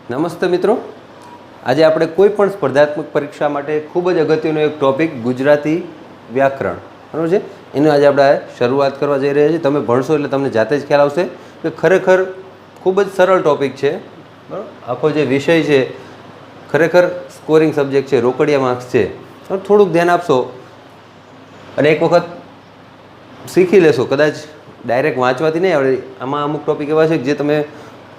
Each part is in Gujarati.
નમસ્તે મિત્રો, આજે આપણે કોઈ પણ સ્પર્ધાત્મક પરીક્ષા માટે ખૂબ જ અગત્યનો એક ટૉપિક ગુજરાતી વ્યાકરણ બરાબર છે એની આજે આપણે શરૂઆત કરવા જઈ રહ્યા છીએ. તમે ભણશો એટલે તમને જાતે જ ખ્યાલ આવશે કે ખરેખર ખૂબ જ સરળ ટૉપિક છે. બરાબર, આખો જે વિષય છે ખરેખર સ્કોરિંગ સબ્જેક્ટ છે, રોકડિયા માર્ક્સ છે. થોડુંક ધ્યાન આપશો અને એક વખત શીખી લેશો. કદાચ ડાયરેક્ટ વાંચવાથી નહીં આવડે, આમાં અમુક ટૉપિક એવા છે કે જે તમે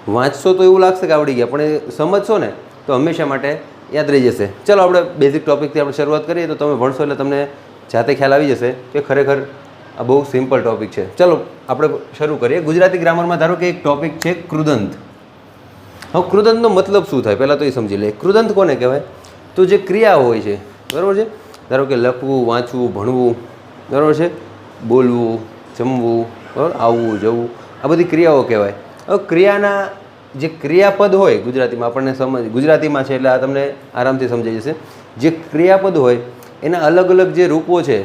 વાંચશો તો એવું લાગશે કે આવડી ગયા, પણ એ સમજશો ને તો હંમેશા માટે યાદ રહી જશે. ચલો આપણે બેઝિક ટૉપિકથી આપણે શરૂઆત કરીએ તો તમે ભણશો એટલે તમને જાતે ખ્યાલ આવી જશે કે ખરેખર આ બહુ સિમ્પલ ટૉપિક છે. ચલો આપણે શરૂ કરીએ. ગુજરાતી ગ્રામરમાં ધારો કે એક ટૉપિક છે કૃદંત. હવે કૃદંતનો મતલબ શું થાય પહેલાં તો એ સમજી લે. કૃદંત કોને કહેવાય? તો જે ક્રિયા હોય છે, બરાબર છે. ધારો કે લખવું, વાંચવું, ભણવું, બરાબર છે, બોલવું, જમવું, બરાબર, આવવું, જવું, આ બધી ક્રિયાઓ કહેવાય. હવે ક્રિયાના જે ક્રિયાપદ હોય ગુજરાતીમાં આપણને ગુજરાતીમાં છે એટલે આ તમને આરામથી સમજાઈ જશે. જે ક્રિયાપદ હોય એના અલગ અલગ જે રૂપો છે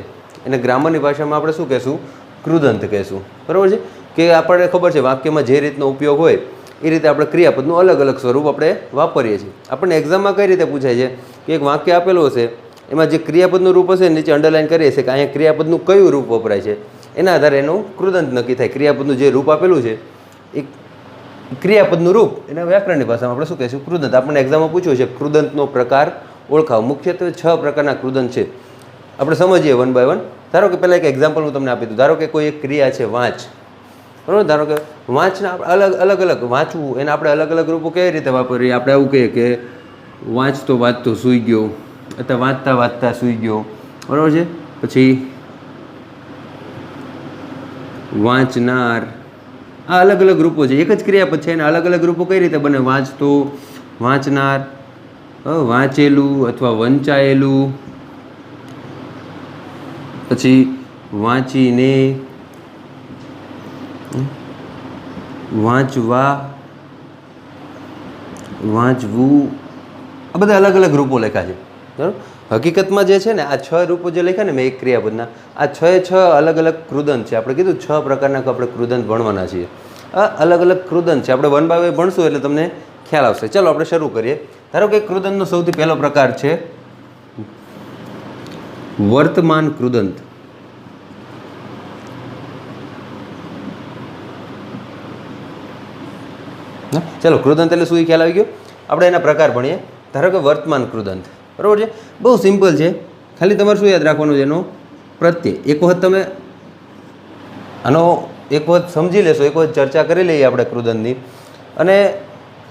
એને ગ્રામરની ભાષામાં આપણે શું કહેશું? કૃદંત કહેશું. બરાબર છે કે આપણને ખબર છે વાક્યમાં જે રીતનો ઉપયોગ હોય એ રીતે આપણે ક્રિયાપદનું અલગ અલગ સ્વરૂપ આપણે વાપરીએ છીએ. આપણને એક્ઝામમાં કઈ રીતે પૂછાય છે કે એક વાક્ય આપેલું હશે, એમાં જે ક્રિયાપદનું રૂપ હશે નીચે અંડરલાઇન કરીએ છીએ કે અહીંયા ક્રિયાપદનું કયું રૂપ વપરાય છે, એના આધારે એનું કૃદંત નક્કી થાય. ક્રિયાપદનું જે રૂપ આપેલું છે એ ક્રિયાપદનું રૂપ એના વ્યાકરણની ભાષામાં આપણે શું કહીશું? કૃદંત. આપણને એક્ઝામમાં પૂછ્યું છે કૃદંતનો પ્રકાર ઓળખાવો. મુખ્યત્વે 6 પ્રકારના કૃદંત છે. આપણે સમજીએ વન બાય વન. ધારો કે પહેલાં એક એક્ઝામ્પલ હું તમને આપી દઉં. ધારો કે કોઈ એક ક્રિયા છે વાંચ, બરાબર. ધારો કે વાંચના અલગ અલગ વાંચવું એને આપણે અલગ અલગ રૂપો કેવી રીતે વાપરીએ? આપણે આવું કહીએ કે વાંચતો વાંચતો સૂઈ ગયો, અથવા વાંચતા વાંચતા સૂઈ ગયો, બરાબર છે. પછી વાંચનાર, આ અલગ અલગ રૂપો છે. એક જ ક્રિયાપદ છે એના અલગ અલગ રૂપો કઈ રીતે બને? વાંચતો, વાંચનાર, વાંચેલું અથવા વંચાયેલું, પછી વાંચીને, વાંચવા, વાંચવું, આ બધા અલગ અલગ રૂપો લખ્યા છે. બરાબર. હકીકતમાં જે છે ને આ 6 રૂપો જે લખ્યા ને મેં એક ક્રિયાપદના, આ 6 અલગ અલગ કૃદંત છે. આપણે કીધું 6 પ્રકારના આપણે કૃદંત ભણવાના છીએ. આ અલગ અલગ કૃદંત છે. આપણે વન બાય વન ભણશું એટલે તમને ખ્યાલ આવશે. ચાલો આપણે શરૂ કરીએ. ધારો કે કૃદંતનો સૌથી પહેલો પ્રકાર છે વર્તમાન કૃદંત. ચાલો, કૃદંત એટલે શું એ ખ્યાલ આવી ગયો. આપણે એના પ્રકાર ભણીએ. ધારો કે વર્તમાન કૃદંત, બરાબર છે. બહુ સિમ્પલ છે. ખાલી તમારે શું યાદ રાખવાનું છે? એનો પ્રત્યય. એક વખત તમે આનો એક વખત સમજી લેશો, એક વખત ચર્ચા કરી લઈએ આપણે કૃદંતની, અને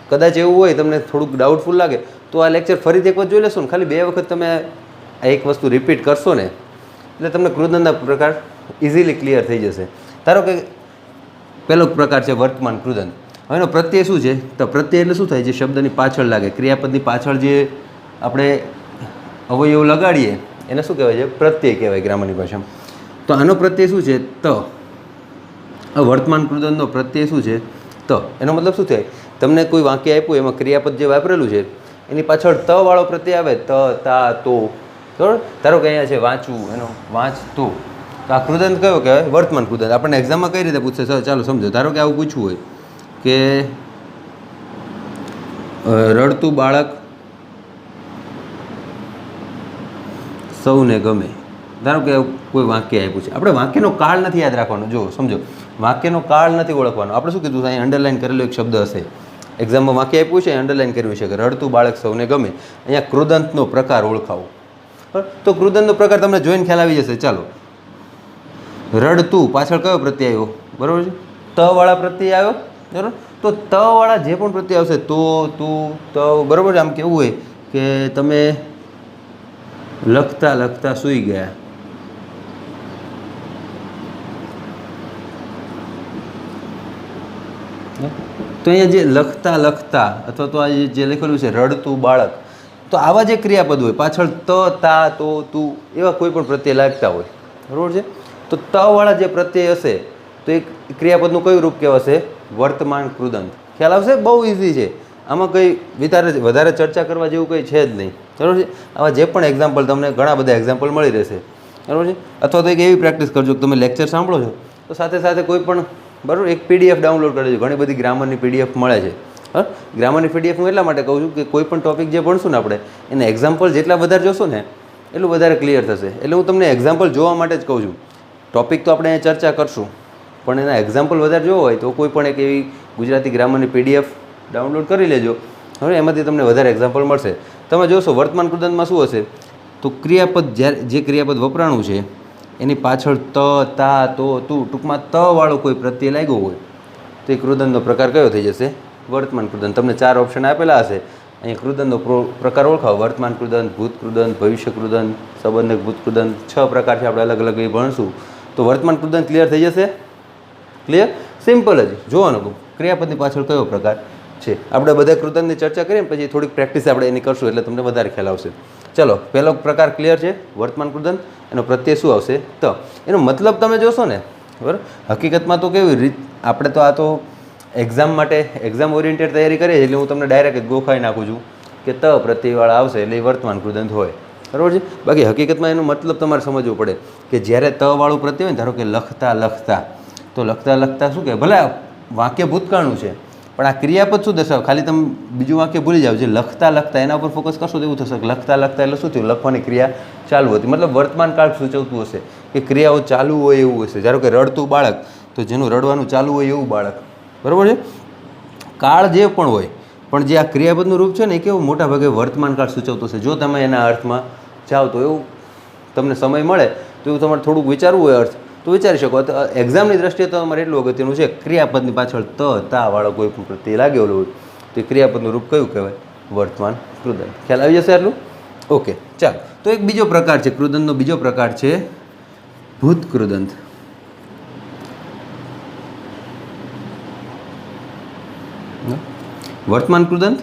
કદાચ એવું હોય તમને થોડુંક ડાઉટફુલ લાગે તો આ લેક્ચર ફરીથી એક વખત જોઈ લેશો ને. ખાલી 2 વખત તમે આ એક વસ્તુ રિપીટ કરશો ને એટલે તમને કૃદંતના પ્રકાર ઇઝીલી ક્લિયર થઈ જશે. ધારો કે પહેલો પ્રકાર છે વર્તમાન કૃદંત. હવે એનો પ્રત્યય શું છે? તો પ્રત્યય એટલે શું થાય? જે શબ્દની પાછળ લાગે, ક્રિયાપદની પાછળ જે આપણે અવયવ લગાડીએ એને શું કહેવાય છે? પ્રત્યય કહેવાય ગ્રામરની ભાષામાં. તો આનો પ્રત્યય શું છે? ત. વર્તમાન કૃદંતનો પ્રત્યય શું છે? ત. એનો મતલબ શું થાય? તમને કોઈ વાક્ય આપ્યું એમાં ક્રિયાપદ જે વાપરેલું છે એની પાછળ ત વાળો પ્રત્યય આવે, ત, તા, તો, બરાબર. ધારો કે અહીંયા છે વાંચવું, એનો વાંચતો, તો આ કૃદંત કયો કહેવાય? વર્તમાન કૃદંત. આપણને એક્ઝામમાં કઈ રીતે પૂછશે? સર ચાલો સમજો. ધારો કે આવું પૂછવું હોય કે રડતું બાળક સૌને ગમે. ધારો કે કોઈ વાક્ય આપ્યું છે. આપણે વાક્યનો કાળ નથી યાદ રાખવાનો. જો સમજો, વાક્યનો કાળ નથી ઓળખવાનો. આપણે શું કીધું? અહીંયા અંડરલાઇન કરેલો એક શબ્દ હશે. એક્ઝામમાં વાક્ય આપ્યું છે, અંડરલાઇન કર્યું છે કે રડતું બાળક સૌને ગમે. અહીંયા કૃદંતનો પ્રકાર ઓળખાવો. તો કૃદંતનો પ્રકાર તમને જોઈને ખ્યાલ આવી જશે. ચાલો, રડતું પાછળ કયો પ્રત્યય આવ્યો? બરાબર છે, ત વાળા પ્રત્યય આવ્યો. બરાબર. તો ત વાળા જે પણ પ્રત્યય આવશે, તો, તું, ત, બરાબર. આમ કેવું હોય કે તમે લખતા લખતા સૂઈ ગયા, તો અહીંયા જે લખતા લખતા અથવા તો આ જે લખેલું છે રડતું બાળક, તો આવા જે ક્રિયાપદ હોય પાછળ ત, તા, તો, તું એવા કોઈ પણ પ્રત્યય લાગતા હોય, બરાબર છે. તો ત વાળા જે પ્રત્યય હશે તો એ ક્રિયાપદનું કયું રૂપ કહેવાશે? વર્તમાન કૃદંત. ખ્યાલ આવશે? બહુ ઇઝી છે. આમાં કંઈ વધારે ચર્ચા કરવા જેવું કંઈ છે જ નહીં, બરાબર છે. આવા જે પણ એક્ઝામ્પલ તમને ઘણા બધા એક્ઝામ્પલ મળી રહેશે, બરાબર છે. અથવા તો એક એવી પ્રેક્ટિસ કરજો કે તમે લેક્ચર સાંભળો છો તો સાથે સાથે કોઈ પણ બરાબર એક PDF ડાઉનલોડ કરી દેજો. ઘણી બધી ગ્રામરની PDF મળે છે, હા, ગ્રામરની પીડીએફ હું એટલા માટે કહું છું કે કોઈ પણ ટોપિક જે ભણશું ને આપણે એને એક્ઝામ્પલ જેટલા વધારે જોશો ને એટલું વધારે ક્લિયર થશે. એટલે હું તમને એક્ઝામ્પલ જોવા માટે જ કહું છું. ટોપિક તો આપણે અહીંયા ચર્ચા કરશું, પણ એના એક્ઝામ્પલ વધારે જોવો હોય તો કોઈ પણ એક એવી ગુજરાતી ગ્રામરની પીડીએફ ડાઉનલોડ કરી લેજો. હવે એમાંથી તમને વધારે એક્ઝામ્પલ મળશે. તમે જોશો વર્તમાન કૃદંતમાં શું હશે, તો ક્રિયાપદ જ્યારે જે ક્રિયાપદ વપરાણું છે એની પાછળ ત, તા, તો, તું, ટૂંકમાં ત વાળો કોઈ પ્રત્યય લાગ્યો હોય તો એ કૃદંતનો પ્રકાર કયો થઈ જશે? વર્તમાન કૃદંત. તમને 4 ઓપ્શન આપેલા હશે. અહીંયા કૃદંતનો પ્રકાર ઓળખાવો: વર્તમાન કૃદંત, ભૂત કૃદંત, ભવિષ્ય કૃદંત, સંબંધક ભૂત કૃદંત. 6 પ્રકાર છે, આપણે અલગ અલગ એ ભણશું. તો વર્તમાન કૃદંત ક્લિયર થઈ જશે. ક્લિયર? સિમ્પલ જ જોવાનું ક્રિયાપદની પાછળ કયો પ્રકાર છે. આપણે બધા કૃદંતની ચર્ચા કરીએ પછી થોડીક પ્રેક્ટિસ આપણે એની કરશું એટલે તમને વધારે ખ્યાલ આવશે. ચલો, પહેલો પ્રકાર ક્લિયર છે વર્તમાન કૃદંત. એનો પ્રત્યય શું આવશે? ત. એનો મતલબ તમે જોશો ને, બરાબર, હકીકતમાં તો કેવી રીત આપણે તો આ તો એક્ઝામ માટે એક્ઝામ ઓરિએન્ટેડ તૈયારી કરીએ એટલે હું તમને ડાયરેક્ટ ગોખાઈ નાખું છું કે ત પ્રત્યયવાળા આવશે એટલે એ વર્તમાન કૃદંત હોય, બરાબર છે. બાકી હકીકતમાં એનો મતલબ તમારે સમજવો પડે કે જ્યારે ત વાળું પ્રત્યય હોય ને, ધારો કે લખતા લખતા, તો લખતા લખતા શું કહે, ભલે વાક્ય ભૂતકાળનું છે પણ આ ક્રિયાપદ શું દર્શાવે? ખાલી તમે બીજું વાક્ય ભૂલી જાઓ, જે લખતા લખતા એના ઉપર ફોકસ કરશો તો એવું થશે કે લખતા લખતા એટલે શું થયું? લખવાની ક્રિયા ચાલુ હતી, મતલબ વર્તમાન કાળ સૂચવતું હશે કે ક્રિયાઓ ચાલુ હોય એવું હશે. ધારો કે રડતું બાળક, તો જેનું રડવાનું ચાલુ હોય એવું બાળક, બરાબર છે. કાળ જે પણ હોય, પણ જે આ ક્રિયાપદનું રૂપ છે ને એ કેવું મોટા ભાગે વર્તમાન કાળ સૂચવતું હશે. જો તમે એના અર્થમાં જાઓ તો એવું તમને સમય મળે તો એવું તમારે થોડુંક વિચારવું હોય અર્થ તો વિચારી શકો. એક્ઝામની દ્રષ્ટિએ તો અમારે એટલું અગત્યનું છે ક્રિયાપદની પાછળ ત, તા વાળો કોઈ પણ પ્રત્યય લાગેલો હોય તો એ ક્રિયાપદનું રૂપ કયું કહેવાય? વર્તમાન કૃદંત. ખ્યાલ આવી જશે આટલું? ઓકે, ચાલો. તો એક બીજો પ્રકાર છે કૃદંતનો, બીજો પ્રકાર છે ભૂત કૃદંત. વર્તમાન કૃદંત,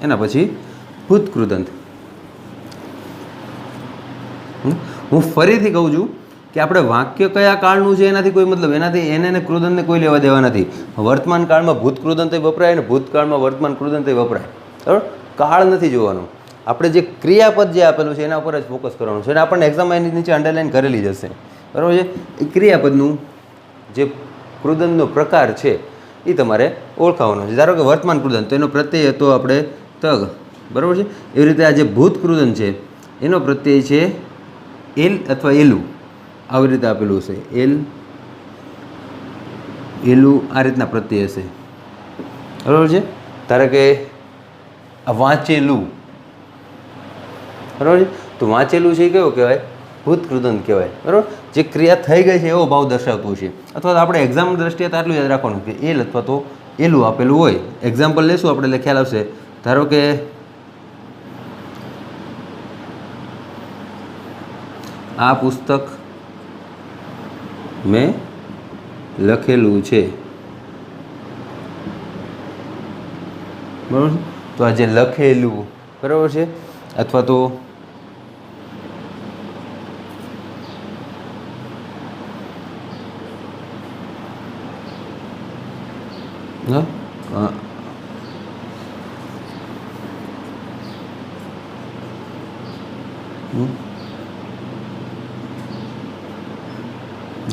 એના પછી ભૂત કૃદંત. હું ફરીથી કહું છું કે આપણે વાક્ય કયા કાળનું છે એનાથી કોઈ મતલબ, એનાથી એને કૃદંતને કોઈ લેવા દેવા નથી. વર્તમાન કાળમાં ભૂત કૃદંત વપરાય અને ભૂતકાળમાં વર્તમાન કૃદંત વપરાય, બરાબર. કાળ નથી જોવાનું, આપણે જે ક્રિયાપદ જે આપેલું છે એના ઉપર જ ફોકસ કરવાનું છે. અને આપણને એક્ઝામમાં એની નીચે અંડરલાઈન કરેલી જ હશે, બરાબર છે. એ ક્રિયાપદનું જે કૃદંતનો પ્રકાર છે એ તમારે ઓળખાવાનો છે. ધારો કે વર્તમાન કૃદંત, તો એનો પ્રત્યય હતો આપણે તગ, બરાબર છે. એવી રીતે આ જે ભૂત કૃદંત છે એનો પ્રત્યય છે એલ અથવા એલું, આવી રીતે આપેલું હશે. એલ, એલું, આ રીતના પ્રત્યય હશે, બરાબર છે. ધારો કે આ વાંચેલું, બરાબર છે. તો વાંચેલું છે એ કેવું કહેવાય? ભૂત કૃદંત કહેવાય, બરાબર. જે ક્રિયા થઈ ગઈ છે એવો ભાવ દર્શાવતું છે. અથવા તો આપણે એક્ઝામ દ્રષ્ટિએ તો આટલું યાદ રાખવાનું કે એલ અથવા તો એલું આપેલું હોય. એક્ઝામ્પલ લેશું આપણે એટલે ખ્યાલ આવશે. ધારો કે આ પુસ્તક મેં લખેલું છે, બરાબર. તો આ જે લખેલું, બરાબર છે. અથવા તો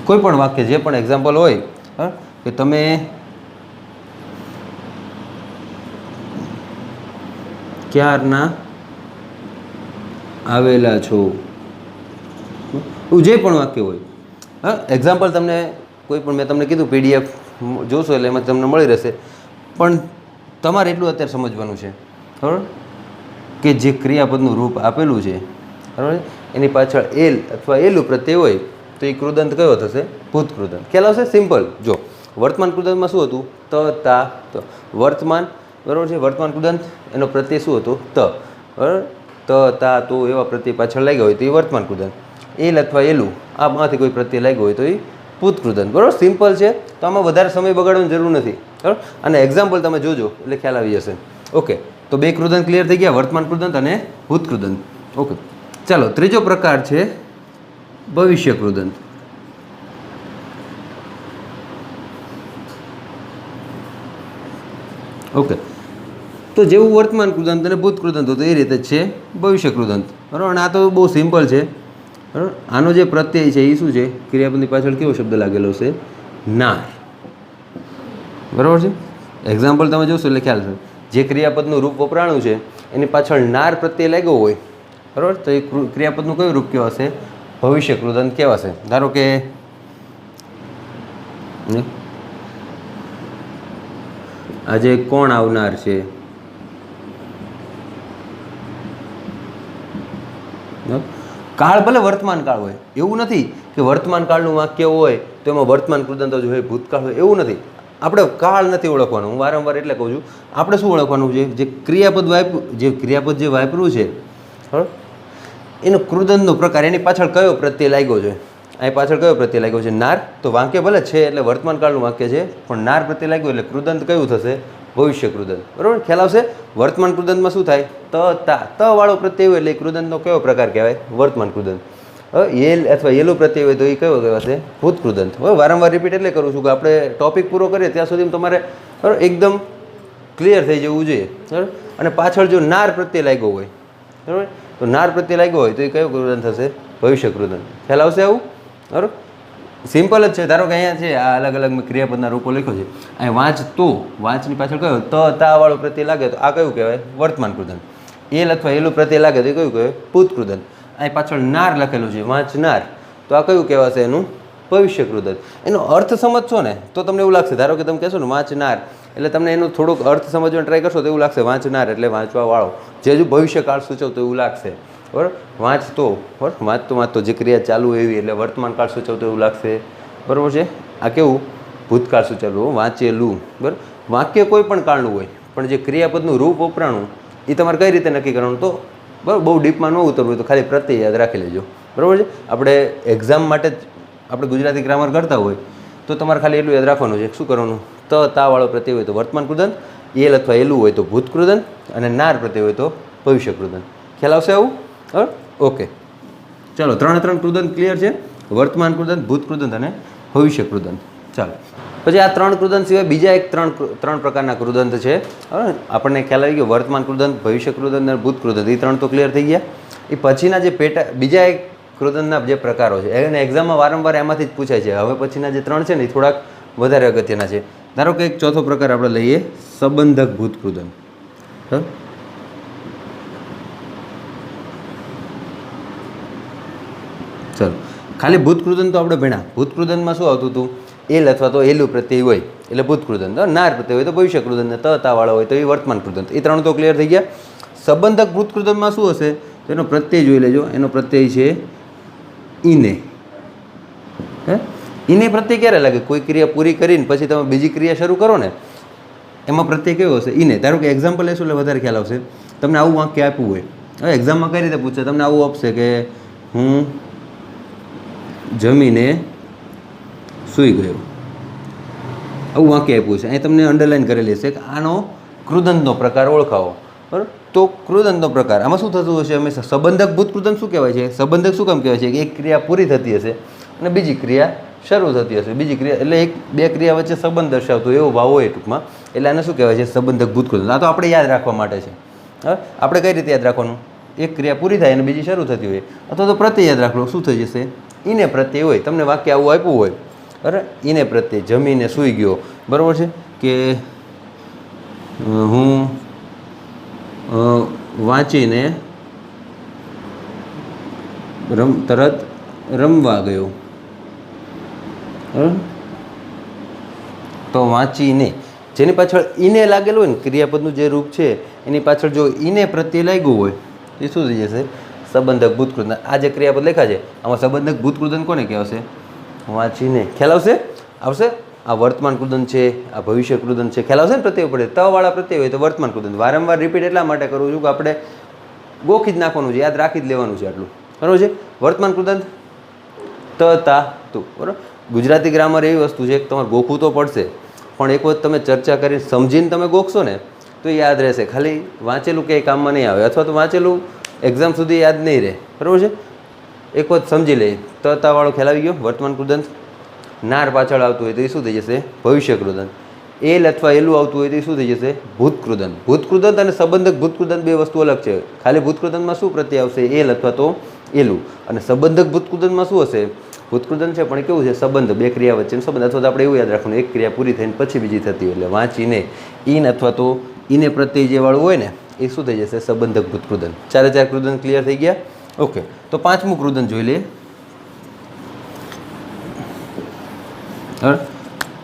કોઈ પણ વાક્ય જે પણ એક્ઝામ્પલ હોય કે તમે ક્યારના આવેલા છો, એવું જે પણ વાક્ય હોય. હા, એક્ઝામ્પલ તમને કોઈ પણ મેં તમને કીધું પીડીએફ જોશો એટલે એમાં તમને મળી રહેશે. પણ તમારે એટલું અત્યારે સમજવાનું છે, બરાબર, કે જે ક્રિયાપદનું રૂપ આપેલું છે, બરાબર, એની પાછળ એલ અથવા એલું પ્રત્યય હોય તો એ કૃદંત કયો થશે? ભૂત કૃદંત. ખ્યાલ આવશે? સિમ્પલ. જો વર્તમાન કૃદંતમાં શું હતું? ત, તા, ત. વર્તમાન, બરાબર છે. વર્તમાન કૃદંત એનો પ્રત્યય શું હતો? ત, બરાબર. ત, તા, તો એવા પ્રત્યય પાછળ લાગ્યા હોય તો એ વર્તમાન કૃદંત. એલ અથવા એલું આમાંથી કોઈ પ્રત્યય લાગ્યો હોય તો એ ભૂત કૃદંત. બરાબર, સિમ્પલ છે. તો આમાં વધારે સમય બગાડવાની જરૂર નથી, બરાબર. અને એક્ઝામ્પલ તમે જોજો એટલે ખ્યાલ આવી જશે. ઓકે, તો બે કૃદંત ક્લિયર થઈ ગયા, વર્તમાન કૃદંત અને ભૂત કૃદંત. ઓકે, ચાલો. ત્રીજો પ્રકાર છે ભવિષ્ય કૃદંત. ઓકે, તો જેવું વર્તમાન કૃદંત અને ભૂત કૃદંત હતું એ રીતે જ છે ભવિષ્ય કૃદંત, બરાબર. અને આ તો બહુ સિમ્પલ છે, બરાબર. આનો જે પ્રત્યય છે એ શું છે? ક્રિયાપદની પાછળ કેવો શબ્દ લાગેલો છે? નાર, બરાબર છે. એક્ઝામ્પલ તમે જોશો એટલે ખ્યાલ છે. જે ક્રિયાપદનું રૂપ વપરાણું છે એની પાછળ નાર પ્રત્યય લાગ્યો હોય, બરાબર, તો એ ક્રિયાપદનું કયું રૂપ કહેવાશે? ભવિષ્ય કૃદંત કહેવાશે. ધારો કે આજે કોણ આવનાર છે, કાળ ભલે વર્તમાન કાળ હોય, એવું નથી કે વર્તમાન કાળનું વાક્ય હોય તો એમાં વર્તમાન કૃદંત જ હોય, ભૂતકાળ હોય, એવું નથી. આપણે કાળ નથી ઓળખવાનું. હું વારંવાર એટલે કહું છું, આપણે શું ઓળખવાનું છે? જે ક્રિયાપદ વાપર્યું છે, બરાબર, એનો કૃદંતનો પ્રકાર, એની પાછળ કયો પ્રત્યય લાગ્યો છે. અહીં પાછળ કયો પ્રત્યય લાગ્યો છે? નાર. તો વાક્ય ભલે છે એટલે વર્તમાન કાળનું વાક્ય છે, પણ નાર પ્રત્યય લાગ્યો એટલે કૃદંત કયું થશે? ભવિષ્ય કૃદંત. બરાબર, ખ્યાલ આવશે? વર્તમાન કૃદંતમાં શું થાય? ત વાળો પ્રત્યય હોય એટલે એ કૃદંતનો કયો પ્રકાર કહેવાય? વર્તમાન કૃદંત. એલ અથવા એલો પ્રત્યય હોય તો એ કયો કહેવાશે? ભૂત કૃદંત. હવે વારંવાર રિપીટ એટલે કરું છું કે આપણે ટોપિક પૂરો કરીએ ત્યાં સુધી તમારે બરાબર એકદમ ક્લિયર થઈ જવું જોઈએ. બરાબર, અને પાછળ જો નાર પ્રત્યય લાગ્યો હોય, બરાબર, તો નાર પ્રત્યય લાગ્યો હોય તો એ કયો કૃદંત થશે? ભવિષ્ય કૃદંત. ખ્યાલ આવશે આવું? બરાબર, સિમ્પલ જ છે. ધારો કે અહીંયા છે આ અલગ અલગ ક્રિયાપદના રૂપો લખ્યો છે. અહીં વાંચ તો, વાંચની પાછળ કયો તા વાળો પ્રત્યય લાગે તો આ કયું કહેવાય? વર્તમાન કૃદંત. એલ અથવા એલું પ્રત્યય લાગે તો એ કયું કહેવાય? ભૂત કૃદંત. અહીં પાછળ નાર લખેલું છે, વાંચનાર, તો આ કયું કહેવાશે? એનું ભવિષ્ય કૃદંત. એનો અર્થ સમજશો ને તો તમને એવું લાગશે. ધારો કે તમે કહેશો ને વાંચનાર એટલે તમને એનું થોડુંક અર્થ સમજવાનો ટ્રાય કરશો તો એવું લાગશે વાંચનાર એટલે વાંચવા વાળો, જે હજુ ભવિષ્યકાળ સૂચવતો એવું લાગશે. બરાબર, વાંચતો, બરાબર, વાંચતો જે ક્રિયા ચાલુ એવી એટલે વર્તમાન કાળ સૂચવતો એવું લાગશે. બરાબર છે? આ કેવું? ભૂતકાળ સૂચવવું, વાંચેલું. બરાબર, વાક્ય કોઈ પણ કાળનું હોય પણ જે ક્રિયાપદનું રૂપ વપરાણું એ તમારે કઈ રીતે નક્કી કરવાનું? તો બરાબર, બહુ ડીપમાં ન ઉતરવું તો ખાલી પ્રત્યય યાદ રાખી લેજો. બરાબર છે? આપણે એક્ઝામ માટે જ આપણે ગુજરાતી ગ્રામર કરતા હોય તો તમારે ખાલી એટલું યાદ રાખવાનું છે. શું કરવાનું? તા વાળો પ્રત્યય હોય તો વર્તમાન કૃદંત, એલ અથવા એલું હોય તો ભૂત કૃદંત, અને નાર પ્રત્યય હોય તો ભવિષ્ય કૃદંત. ખ્યાલ આવશે આવું? બરાબર, ઓકે. ચાલો, 3 કૃદંત ક્લિયર છે? વર્તમાન કૃદંત, ભૂત કૃદંત અને ભવિષ્ય કૃદંત. ચાલો, પછી આ 3 કૃદંત સિવાય બીજા એક 3 પ્રકારના કૃદંત છે. આપણને ખ્યાલ આવી ગયો વર્તમાન કૃદંત, ભવિષ્ય કૃદંત અને ભૂત કૃદંત. એ 3 તો ક્લિયર થઈ ગયા. એ પછીના જે બીજા એક કૃદંતના જે પ્રકારો છે એને એક્ઝામમાં વારંવાર એમાંથી જ પૂછાય છે. હવે પછીના જે 3 છે ને એ થોડાક વધારે અગત્યના છે. ધારો કે એક ચોથો પ્રકાર આપણે લઈએ, સંબંધક ભૂત કૃદંત. ચલો, ખાલી ભૂત કૃદંત તો આપણે ભણ્યા. ભૂત કૃદંતમાં શું આવતું હતું? એલ અથવા તો એલું પ્રત્યય હોય એટલે ભૂત કૃદંત, નાર પ્રત્યય હોય તો ભવિષ્ય કૃદંત, તા વાળો હોય તો એ વર્તમાન કૃદંત. એ 3 તો ક્લિયર થઈ ગયા. સંબંધક ભૂત કૃદંતમાં શું હશે? તો એનો પ્રત્યય જોઈ લેજો. એનો પ્રત્યય છે ઈને. ઈને પ્રત્યય ક્યારે લાગે? કોઈ ક્રિયા પૂરી કરીને પછી તમે બીજી ક્રિયા શરૂ કરો ને એમાં પ્રત્યય કેવો હશે? ઈને. ધારો કે એક્ઝામ્પલ લેશો એટલે વધારે ખ્યાલ આવશે. તમને આવું વાક્ય આપ્યું હોય, હવે એક્ઝામમાં કઈ રીતે પૂછશે? તમને આવું આપશે કે હું જમીને સૂઈ ગયો, આવું વાક્ય આપ્યું છે. અહીં તમને અંડરલાઈન કરેલી હશે કે આનો કૃદંતનો પ્રકાર ઓળખાવો. બરાબર, તો કૃદંતનો પ્રકાર આમાં શું થતું હશે? હંમેશા સંબંધક ભૂત કૃદંત શું કહેવાય છે? સંબંધક શું કામ કહેવાય છે? કે એક ક્રિયા પૂરી થતી હશે અને બીજી ક્રિયા શરૂ થતી હશે. બીજી ક્રિયા એટલે બે ક્રિયા વચ્ચે સંબંધ દર્શાવતો એવો ભાવ હોય ટૂંકમાં, એટલે આને શું કહેવાય છે? સંબંધક ભૂત કૃદંત. આ તો આપણે યાદ રાખવા માટે છે. હવે આપણે કઈ રીતે યાદ રાખવાનું? એક ક્રિયા પૂરી થાય અને બીજી શરૂ થતી હોય, અથવા તો પ્રત્યય યાદ રાખલો. શું થઈ જશે? ઈને પ્રત્યય હોય. તમને વાક્ય આવું આપ્યું હોય, બરાબર, ઈને પ્રત્યય, જમીને સૂઈ ગયો, બરાબર છે, કે હું વાંચીને તરત રમવા ગયો. તો વાંચીને, જેની પાછળ ઈને લાગેલું હોય ને ક્રિયાપદનું જે રૂપ છે એની પાછળ જો ઈને પ્રત્યય લાગ્યું હોય એ શું થઈ જશે? સંબંધક ભૂત કૃદંત. આ જે ક્રિયાપદ લખ્યા છે આમાં સંબંધક ભૂત કૃદંત કોને કહેવાશે? વાંચીને. ખ્યાલ આવશે? આવશે? આ વર્તમાન કૃદંત છે, આ ભવિષ્ય કૃદંત છે. ખ્યાલ આવશે ને? પ્રત્યય પડે વાળા પ્રત્યય હોય તો વર્તમાન કૃદંત. વારંવાર રિપીટ એટલા માટે કરું છું કે આપણે ગોખી જ નાખવાનું છે, યાદ રાખી જ લેવાનું છે આટલું. બરાબર છે? વર્તમાન કૃદંત તા તું. બરાબર, ગુજરાતી ગ્રામર એવી વસ્તુ છે કે તમારે ગોખવું તો પડશે, પણ એક વખત તમે ચર્ચા કરીને સમજીને તમે ગોખશો ને તો યાદ રહેશે. ખાલી વાંચેલું કંઈ કામમાં નહીં આવે, અથવા તો વાંચેલું એક્ઝામ સુધી યાદ નહીં રહે. બરાબર છે? એક વખત સમજી લે. તા વાળો ખ્યાલ આવી ગયો? વર્તમાન કૃદંત. નાર પાછળ આવતું હોય તો એ શું થઈ જશે? ભવિષ્ય કૃદંત. એલ અથવા એલું આવતું હોય તો એ શું થઈ જશે? ભૂત કૃદંત. ભૂત કૃદંત અને સંબંધક ભૂત કૃદંત બે વસ્તુ અલગ છે. ખાલી ભૂત કૃદંતમાં શું પ્રત્યય આવશે? એલ અથવા તો એલું. અને સંબંધક ભૂત કૃદંતમાં શું હશે? ભૂતકૃદંત છે પણ કેવું છે સંબંધ, બે ક્રિયા વચ્ચેનો સંબંધ, અથવા તો આપણે એવું યાદ રાખવાનું એક ક્રિયા પૂરી થઈને પછી બીજી થતી હોય, એટલે વાંચીને ઈન અથવા તો ઈને પ્રત્યય જે વાળું હોય ને એ શું થઈ જશે સંબંધક ભૂતકૃદંત. 4 કૃદંત ક્લિયર થઈ ગયા. ઓકે, તો 5મું કૃદંત જોઈ લઈએ. હવે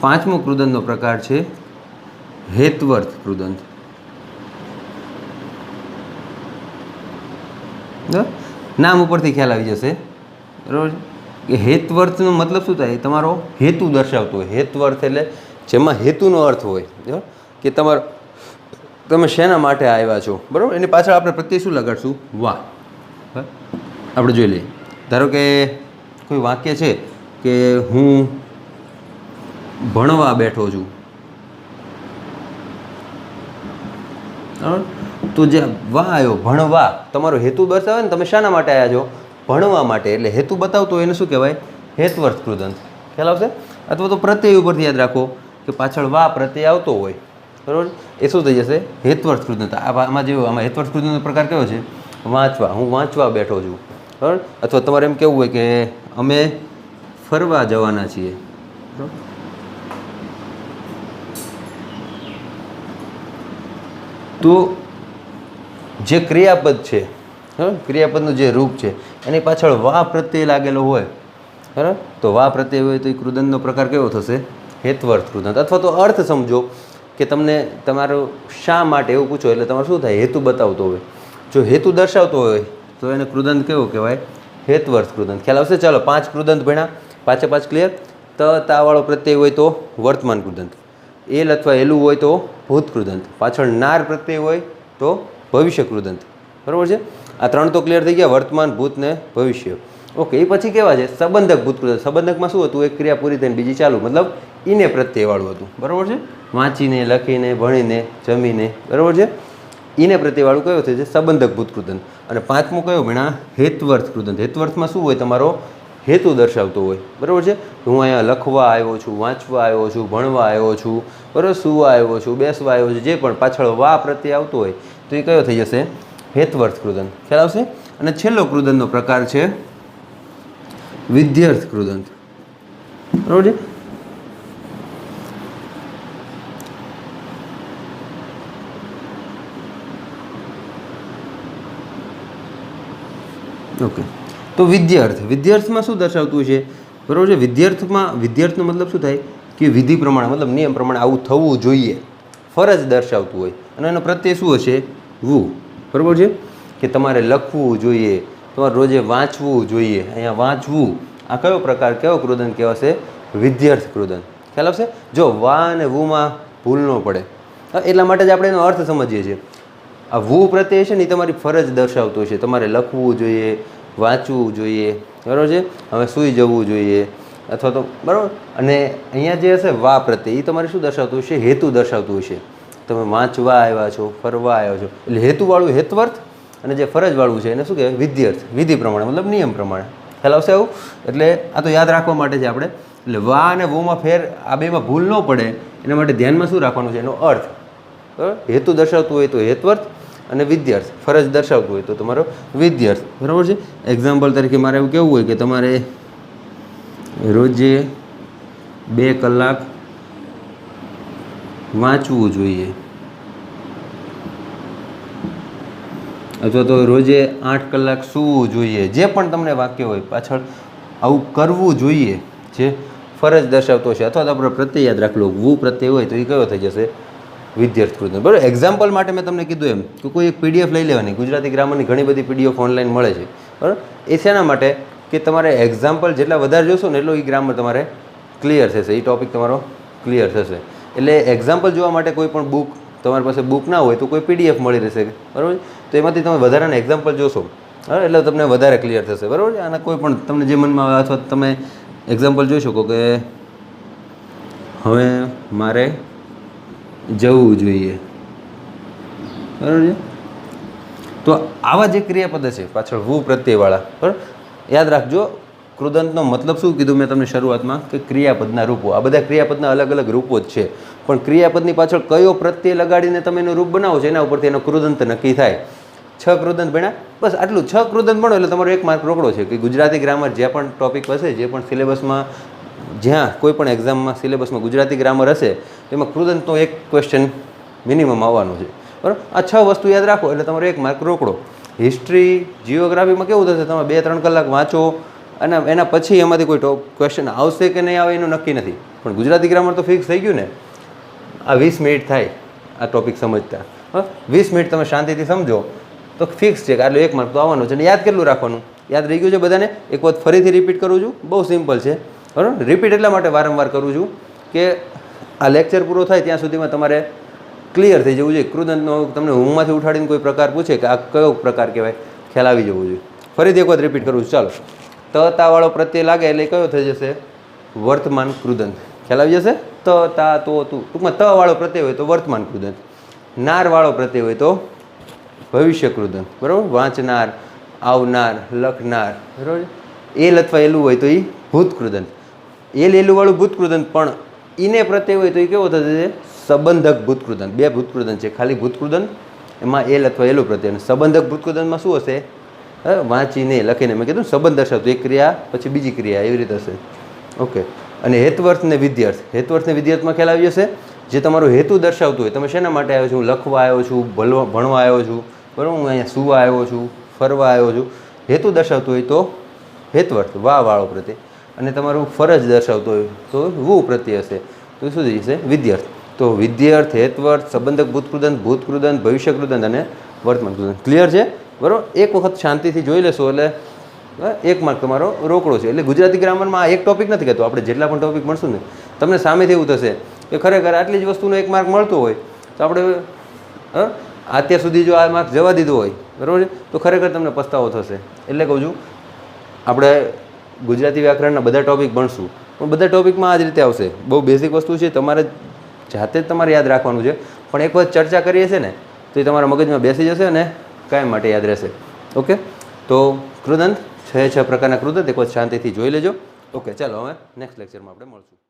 5મું કૃદંતનો પ્રકાર છે હેતવર્થ કૃદંત. નામ ઉપરથી ખ્યાલ આવી જશે, બરાબર છે કે હેતવર્થનો મતલબ શું થાય, તમારો હેતુ દર્શાવતો હોય. હેતવર્થ એટલે જેમાં હેતુનો અર્થ હોય કે તમે શેના માટે આવ્યા છો, બરાબર. એની પાછળ આપણે પ્રત્યે શું લગાડશું, વાહ. આપણે જોઈ લઈએ. ધારો કે કોઈ વાક્ય છે કે હું ભણવા બેઠો છું, બરાબર. તો જે વાહ આવ્યો ભણવા, તમારો હેતુ દર્શાવે ને તમે શાના માટે આવ્યા છો, ભણવા માટે, એટલે હેતુ બતાવતો એને શું કહેવાય, હેતવર્થ કૃદંત. ખ્યાલ આવશે. અથવા તો પ્રત્યય ઉપરથી યાદ રાખો કે પાછળ વા પ્રત્યય આવતો હોય, બરાબર, એ શું થઈ જશે હેતવર્થ કૃદંત. આમાં જેવું આમાં હેતવર્થ કૃદંતનો પ્રકાર કયો છે, વાંચવા, હું વાંચવા બેઠો છું, બરાબર. અથવા તમારે એમ કેવું હોય કે અમે ફરવા જવાના છીએ, બરાબર. તો જે ક્રિયાપદ છે, ક્રિયાપદનું જે રૂપ છે એની પાછળ વા પ્રત્યય લાગેલો હોય, બરાબર, તો વા પ્રત્યય હોય તો એ કૃદંતનો પ્રકાર કેવો થશે, હેતવર્થ કૃદંત. અથવા તો અર્થ સમજો કે તમને તમારું શા માટે એવું પૂછો એટલે તમારે શું થાય, હેતુ બતાવતો હોય. જો હેતુ દર્શાવતો હોય તો એને કૃદંત કેવો કહેવાય, હેતવર્થ કૃદંત. ખ્યાલ આવશે. ચાલો 5 કૃદંત ભણ્યા, 5 ક્લિયર. તાવાળો પ્રત્યય હોય તો વર્તમાન કૃદંત, એલ અથવા એલું હોય તો ભૂત કૃદંત, પાછળ નાર પ્રત્યય હોય તો ભવિષ્ય કૃદંત, બરાબર છે. આ 3 તો ક્લિયર થઈ ગયા, વર્તમાન, ભૂત ને ભવિષ્ય. ઓકે, એ પછી કેવા છે સંબંધક ભૂતકૃદંત. સંબંધકમાં શું હતું, એક ક્રિયા પૂરી થઈને બીજી ચાલુ, મતલબ ઈને પ્રત્યયવાળું હતું, બરાબર છે. વાંચીને, લખીને, ભણીને, જમીને, બરાબર છે. ઈને પ્રત્યયવાળું કયો છે, જે સંબંધક ભૂતકૃદંત. અને 5મું કયો ભણા, હેતવર્થ કૃદંત. હેતવર્થમાં શું હોય, તમારો હેતુ દર્શાવતો હોય, બરાબર છે. હું અહીંયા લખવા આવ્યો છું, વાંચવા આવ્યો છું, ભણવા આવ્યો છું, બરાબર, સુવા આવ્યો છું, બેસવા આવ્યો છું, જે પણ પાછળ વા પ્રત્યય આવતો હોય તો એ કયો થઈ જશે, હેતવર્થ કૃદંત. ખ્યાલ આવશે. અને છેલ્લો કૃદંતનો પ્રકાર છે વિધ્યર્થ કૃદંત, બરાબર છે. ઓકે, તો વિધ્યર્થમાં શું દર્શાવતું છે, બરાબર છે. વિધ્યર્થનો મતલબ શું થાય કે વિધિ પ્રમાણે, મતલબ નિયમ પ્રમાણે આવું થવું જોઈએ, ફરજ દર્શાવતું હોય. અને એનો પ્રત્યય શું હશે, વુ, બરાબર છે. કે તમારે લખવું જોઈએ, તમારે રોજે વાંચવું જોઈએ. અહીંયા વાંચવું, આ કયો પ્રકાર, કેવો કૃદંત કહેવાશે, વિધ્યર્થ કૃદંત. ખ્યાલ આવશે. જો વા અને વુમાં ભૂલ ન પડે એટલા માટે જ આપણે એનો અર્થ સમજીએ છીએ. આ વુ પ્રત્યય છે ને એ તમારી ફરજ દર્શાવતો છે, તમારે લખવું જોઈએ, વાંચવું જોઈએ, બરાબર છે. હવે સૂઈ જવું જોઈએ અથવા તો, બરાબર. અને અહીંયા જે હશે વા પ્રત્યય એ તમારે શું દર્શાવતું હશે, હેતુ દર્શાવતું હશે. તમે વાંચવા આવ્યા છો, ફરવા આવ્યા છો, એટલે હેતુવાળું હેતવર્થ, અને જે ફરજવાળું છે એને શું કહેવાય, વિધ્યર્થ, વિધિ પ્રમાણે, મતલબ નિયમ પ્રમાણે. ખ્યાલ આવશે આવું. એટલે આ તો યાદ રાખવા માટે છે આપણે. એટલે વા અને વુમાં ફેર, આ બેમાં ભૂલ ન પડે એના માટે ધ્યાનમાં શું રાખવાનું છે, એનો અર્થ, બરાબર. હેતુ દર્શાવતું હોય તો હેતવર્થ, અને વિધ્યર્થ, ફરજ દર્શાવતું હોય તો તમારો વિધ્યર્થ, બરાબર છે. એક્ઝામ્પલ તરીકે મારે એવું કહેવું હોય કે તમારે રોજે 2 કલાક વાંચવું જોઈએ, અથવા તો રોજે 8 કલાક સૂવું જોઈએ. જે પણ તમને વાક્ય હોય પાછળ આવું કરવું જોઈએ જે ફરજ દર્શાવતો છે. અથવા તો આપણે પ્રત્યય યાદ રાખલો, વુ પ્રત્યય હોય તો એ કયો થઈ જશે, વિધ્યર્થ કૃદંત, બરાબર. એક્ઝામ્પલ માટે મેં તમને કીધું એમ કે કોઈ એક PDF લઈ લેવાની. ગુજરાતી ગ્રામરની ઘણી બધી PDF ઓનલાઈન મળે છે, બરાબર. એ શેના માટે કે તમારે એક્ઝામ્પલ જેટલા વધારે જોશો ને એટલો એ ગ્રામર તમારે ક્લિયર થશે, એ ટોપિક તમારો ક્લિયર થશે. એટલે એક્ઝામ્પલ જોવા માટે કોઈ પણ બુક, તમારી પાસે બુક ના હોય તો કોઈ PDF મળી રહેશે, બરાબર. તો એમાંથી તમે વધારાના એક્ઝામ્પલ જોશો, બરાબર, એટલે તમને વધારે ક્લિયર થશે, બરાબર. આના કોઈ પણ તમને જે મનમાં આવે, અથવા તમે એક્ઝામ્પલ જોઈ શકો કે હવે મારે જવું જોઈએ, બરાબર છે. તો આવા જે ક્રિયાપદ છે પાછળ વુ પ્રત્યયવાળા, બરાબર, યાદ રાખજો. કૃદંતનો મતલબ શું કીધું મેં તમને શરૂઆતમાં, કે ક્રિયાપદના રૂપો. આ બધા ક્રિયાપદના અલગ અલગ રૂપો જ છે, પણ ક્રિયાપદની પાછળ કયો પ્રત્યય લગાડીને તમે એનું રૂપ બનાવો છો એના ઉપરથી એનો કૃદંત નક્કી થાય. 6 કૃદંત ભણ્યા, બસ આટલું. 6 કૃદંત ભણો એટલે તમારો 1 માર્ક રોકડો છે. કે ગુજરાતી ગ્રામર જે પણ ટોપિક હશે, જે પણ સિલેબસમાં, જ્યાં કોઈ પણ એક્ઝામમાં સિલેબસમાં ગુજરાતી ગ્રામર હશે તેમાં કૃદંતનો એક ક્વેશ્ચન મિનિમમ આવવાનો છે, બરાબર. આ 6 વસ્તુ યાદ રાખો એટલે તમારો 1 માર્ક રોકડો. હિસ્ટ્રી, જીઓગ્રાફીમાં કેવું થશે, તમે 2-3 કલાક વાંચો અને એના પછી એમાંથી કોઈ ક્વેશ્ચન આવશે કે નહીં આવે એનું નક્કી નથી. પણ ગુજરાતી ગ્રામર તો ફિક્સ થઈ ગયું ને. આ 20 મિનિટ થાય આ ટોપિક સમજતા. 20 મિનિટ તમે શાંતિથી સમજો તો ફિક્સ છે કે આટલો 1 માર્ક તો આવવાનો છે. અને યાદ કેટલું રાખવાનું, યાદ રહી ગયું છે બધાને? એક વખત ફરીથી રિપીટ કરું છું, બહુ સિમ્પલ છે, બરાબર. રિપીટ એટલા માટે વારંવાર કરું છું કે આ લેક્ચર પૂરો થાય ત્યાં સુધીમાં તમારે ક્લિયર થઈ જવું જોઈએ. કૃદંતનો તમને ઊંઘમાંથી ઉઠાડીને કોઈ પ્રકાર પૂછે કે આ કયો પ્રકાર કહેવાય, ખ્યાલ આવી જવો જોઈએ. ફરીથી એક વખત રિપીટ કરું છું. ચાલો, તાવાળો પ્રત્યય લાગે એટલે કયો થઈ જશે? વર્તમાન કૃદંત. ખ્યાલ આવી જશે? તા, તો, તું. ટૂંકમાં વાળો પ્રત્યય હોય તો વર્તમાન કૃદંત, વાળો પ્રત્યય હોય તો ભવિષ્ય કૃદંત, બરાબર. વાંચનાર, આવનાર, લખનાર, બરાબર. એલ અથવા એલું હોય તો એ ભૂત કૃદંત. એલું વાળું ભૂત કૃદંત, પણ ઈને પ્રત્યય હોય તો એ કેવો થશે? સંબંધક ભૂત કૃદંત. 2 ભૂત કૃદંત છે, ખાલી ભૂત કૃદંત એમાં એલ અથવા એલું પ્રત્યય. સંબંધક ભૂત કૃદંતમાં શું હશે? વાંચીને, લખીને. મેં કીધું સંબંધ દર્શાવતું, એક ક્રિયા પછી બીજી ક્રિયા, એવી રીતે હશે. ઓકે. અને હેતુઅર્થ ને વિધ્યર્થ. હેતુઅર્થ ને વિધ્યર્થમાં ખ્યાલ આવી જશે. જે તમારો હેતુ દર્શાવતું હોય, તમે શેના માટે આવ્યો છું? હું લખવા આવ્યો છું, ભણવા આવ્યો છું, બરાબર. હું અહીંયા સુવા આવ્યો છું, ફરવા આવ્યો છું. હેતુ દર્શાવતું હોય તો હેતુઅર્થ, વાળો પ્રત્યય. અને તમારું ફરજ દર્શાવતું હોય તો વુ પ્રત્યય હશે, તો શું થઈ જશે? વિધ્યર્થ. તો વિધ્યર્થ, હેતુઅર્થ, સંબંધક ભૂત કૃદંત, ભવિષ્ય કૃદંત અને વર્તમાન કૃદંત. ક્લિયર છે? બરાબર. એક વખત શાંતિથી જોઈ લેશો એટલે 1 માર્ક તમારો રોકડો છે. એટલે ગુજરાતી ગ્રામરમાં આ એક ટોપિક નથી કહેતો, આપણે જેટલા પણ ટોપિક મળશું ને તમને સામેથી એવું થશે કે ખરેખર આટલી જ વસ્તુનો 1 માર્ક મળતો હોય તો આપણે અત્યાર સુધી જો આ માર્ક જવા દીધો હોય, બરાબર છે, તો ખરેખર તમને પસ્તાવો થશે. એટલે કહું છું આપણે ગુજરાતી વ્યાકરણના બધા ટોપિક ભણશું, પણ બધા ટોપિકમાં આ જ રીતે આવશે. બહુ બેઝિક વસ્તુ છે, તમારે જાતે જ તમારે યાદ રાખવાનું છે. પણ એક વખત ચર્ચા કરીએ છીએ ને તો એ તમારા મગજમાં બેસી જશે અને કાયમ માટે યાદ રહેશે. ઓકે. તો કૃદંત 6 પ્રકારના કૃદંત એક વખત શાંતિથી જોઈ લેજો. ઓકે, ચાલો હવે નેક્સ્ટ લેક્ચરમાં આપણે મળશું.